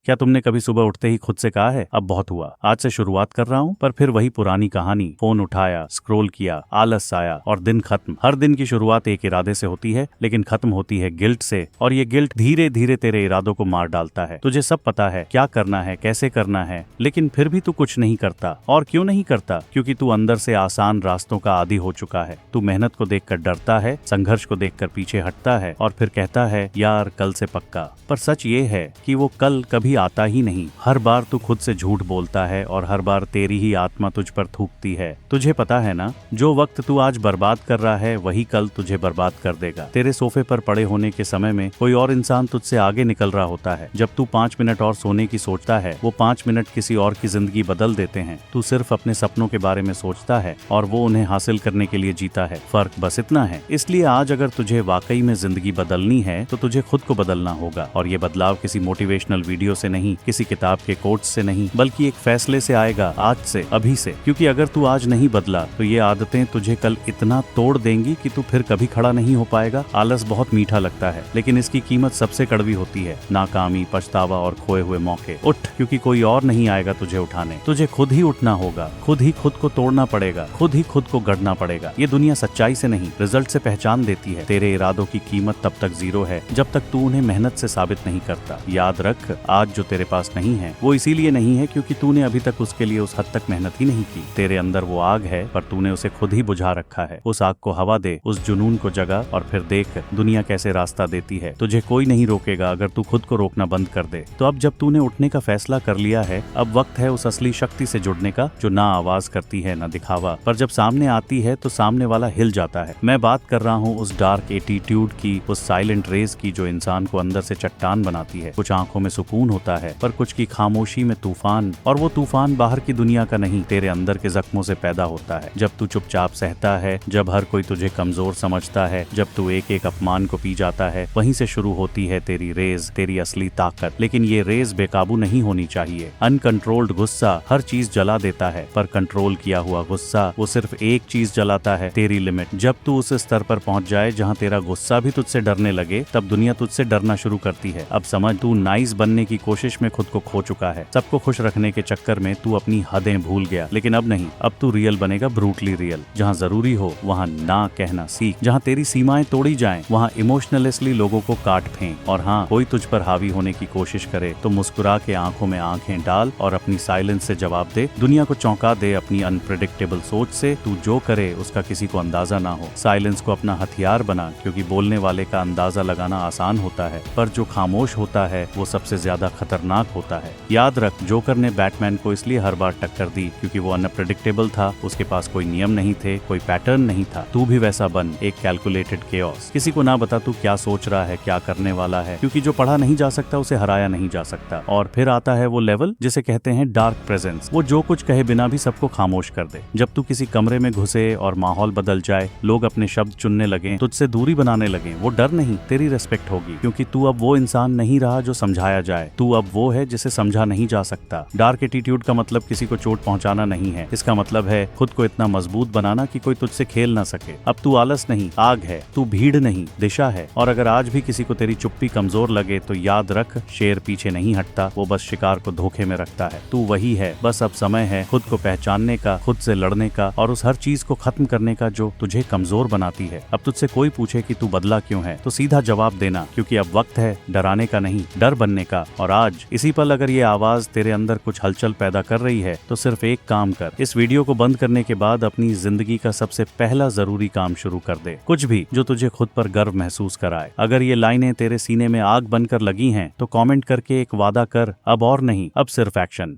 क्या तुमने कभी सुबह उठते ही खुद से कहा है अब बहुत हुआ, आज से शुरुआत कर रहा हूँ? पर फिर वही पुरानी कहानी, फोन उठाया, स्क्रॉल किया, आलस आया और दिन खत्म। हर दिन की शुरुआत एक इरादे से होती है लेकिन खत्म होती है गिल्ट से, और ये गिल्ट धीरे धीरे तेरे इरादों को मार डालता है। तुझे सब पता है क्या करना है, कैसे करना है, लेकिन फिर भी तू कुछ नहीं करता। और क्यों नहीं करता? क्योंकि तू अंदर से आसान रास्तों का आदी हो चुका है। तू मेहनत को देखकर डरता है, संघर्ष को देखकर पीछे हटता है और फिर कहता है यार कल से पक्का। पर सच ये है कि वो कल कभी आता ही नहीं। हर बार तू खुद से झूठ बोलता है और हर बार तेरी ही आत्मा तुझ पर थूकती है। तुझे पता है ना, जो वक्त तू आज बर्बाद कर रहा है वही कल तुझे बर्बाद कर देगा। तेरे सोफे पर पड़े होने के समय में कोई और इंसान तुझसे आगे निकल रहा होता है। जब तू 5 मिनट और सोने की सोचता है, वो 5 मिनट किसी और की जिंदगी बदल देते हैं। तू सिर्फ अपने सपनों के बारे में सोचता है और वो उन्हें हासिल करने के लिए जीता है। फर्क बस इतना है। इसलिए आज अगर तुझे वाकई में जिंदगी बदलनी है तो तुझे खुद को बदलना होगा, और ये बदलाव किसी मोटिवेशनल वीडियो से नहीं, किसी किताब के कोट्स से नहीं, बल्कि एक फैसले से आएगा, आज से, अभी से। क्योंकि अगर तू आज नहीं बदला तो ये आदतें तुझे कल इतना तोड़ देंगी कि तू फिर कभी खड़ा नहीं हो पाएगा। आलस बहुत मीठा लगता है लेकिन इसकी कीमत सबसे कड़वी होती है, नाकामी, पछतावा और खोए हुए मौके। उठ, क्योंकि कोई और नहीं आएगा तुझे उठाने। तुझे खुद ही उठना होगा, खुद ही खुद को तोड़ना पड़ेगा, खुद ही खुद को गढ़ना पड़ेगा। ये दुनिया सच्चाई से नहीं, रिजल्ट से पहचान देती है। तेरे इरादों की कीमत तब तक जीरो है जब तक तू उन्हें मेहनत से साबित नहीं करता। याद रख, आज जो तेरे पास नहीं है वो इसीलिए नहीं है क्योंकि तूने अभी तक उसके लिए उस हद तक मेहनत ही नहीं की। तेरे अंदर वो आग है पर तूने उसे खुद ही बुझा रखा है। उस आग को हवा दे, उस जुनून को जगा, और फिर देख दुनिया कैसे रास्ता देती है। तुझे कोई नहीं रोकेगा अगर तू खुद को रोकना बंद कर दे। तो अब जब तूने उठने का फैसला कर लिया है, अब वक्त है उस असली शक्ति से जुड़ने का जो ना आवाज करती है ना दिखावा, पर जब सामने आती है तो सामने वाला हिल जाता है। मैं बात कर रहा हूँ उस डार्क एटीट्यूड की, उस साइलेंट रेस की जो इंसान को अंदर से चट्टान बनाती है। कुछ आंखों में सुकून होता है पर कुछ की खामोशी में तूफान, और वो तूफान बाहर की दुनिया का नहीं, तेरे अंदर के जख्मों से पैदा होता है। जब तू चुपचाप सहता है, जब हर कोई तुझे कमजोर समझता है, जब तू एक एक अपमान को पी जाता है, वहीं से शुरू होती है तेरी रेस, तेरी असली ताकत। लेकिन ये रेस बेकाबू नहीं होनी चाहिए। अनकंट्रोल्ड गुस्सा हर चीज जला देता है, पर कंट्रोल किया हुआ गुस्सा वो सिर्फ एक चीज जलाता है, तेरी लिमिट। जब तू उस स्तर पर पहुंच जाए जहां तेरा गुस्सा भी तुझसे डरने लगे, तब दुनिया तुझसे डरना शुरू करती है। अब समझ, तू नाइस बनने की कोशिश में खुद को खो चुका है। सबको खुश रखने के चक्कर में तू अपनी हदें भूल गया। लेकिन अब नहीं, अब तू रियल बनेगा, ब्रूटली रियल। जहाँ जरूरी हो वहाँ ना कहना सीख, जहाँ तेरी सीमाएं तोड़ी जाएं वहाँ इमोशनलेसली लोगों को काट फेंक। और हाँ, कोई तुझ पर हावी होने की कोशिश करे तो मुस्कुरा के आंखों में आंखें डाल और अपनी साइलेंस से जवाब दे। दुनिया को चौंका दे अपनी अनप्रेडिक्टेबल सोच से। तू जो करे उसका किसी को अंदाजा ना हो। साइलेंस को अपना हथियार बना, क्योंकि बोलने वाले का अंदाजा लगाना आसान होता है पर जो खामोश होता है वो सबसे ज्यादा खतरनाक होता है। याद रख, जोकर ने बैटमैन को इसलिए हर बार टक्कर दी क्योंकि वो अनप्रेडिक्टेबल था। उसके पास कोई नियम नहीं थे, कोई पैटर्न नहीं था। तू भी वैसा बन, एक कैलकुलेटेड केओस। किसी को ना बता तू क्या सोच रहा है, क्या करने वाला है, क्योंकि जो पढ़ा नहीं जा सकता उसे हराया नहीं जा सकता। और फिर आता है वो लेवल जिसे कहते हैं डार्क प्रेजेंस। वो जो कुछ कहे बिना भी सबको खामोश कर दे। जब तू किसी कमरे में घुसे और माहौल बदल जाए, लोग अपने शब्द चुनने लगे, तुझसे दूरी बनाने लगे, वो डर नहीं, तेरी रेस्पेक्ट होगी। क्योंकि तू अब वो इंसान नहीं रहा जो समझाया जाए, तू अब वो है जिसे समझा नहीं जा सकता। डार्क एटीट्यूड का मतलब किसी को चोट पहुंचाना नहीं है। इसका मतलब है खुद को इतना मजबूत बनाना कि कोई तुझसे खेल ना सके। अब तू आलस नहीं, आग है। तू भीड़ नहीं, दिशा है। और अगर आज भी किसी को तेरी चुप्पी कमजोर लगे तो याद रख, शेर पीछे नहीं हटता, वो बस शिकार को धोखे में रखता है। तू वही है। बस अब समय है खुद को पहचानने का, खुद से लड़ने का, और उस हर चीज को खत्म करने का जो तुझे कमजोर बनाती है। अब तुझसे कोई पूछे कि तू बदला क्यों है तो सीधा जवाब देना, क्योंकि अब वक्त है डराने का नहीं, डर बनने का। और आज इसी पल अगर ये आवाज तेरे अंदर कुछ हलचल पैदा कर रही है तो सिर्फ एक काम कर, इस वीडियो को बंद करने के बाद अपनी जिंदगी का सबसे पहला जरूरी काम शुरू कर दे। कुछ भी जो तुझे खुद पर गर्व महसूस कराए। अगर ये लाइनें तेरे सीने में आग बनकर लगी हैं तो कमेंट करके एक वादा कर, अब और नहीं, अब सिर्फ एक्शन।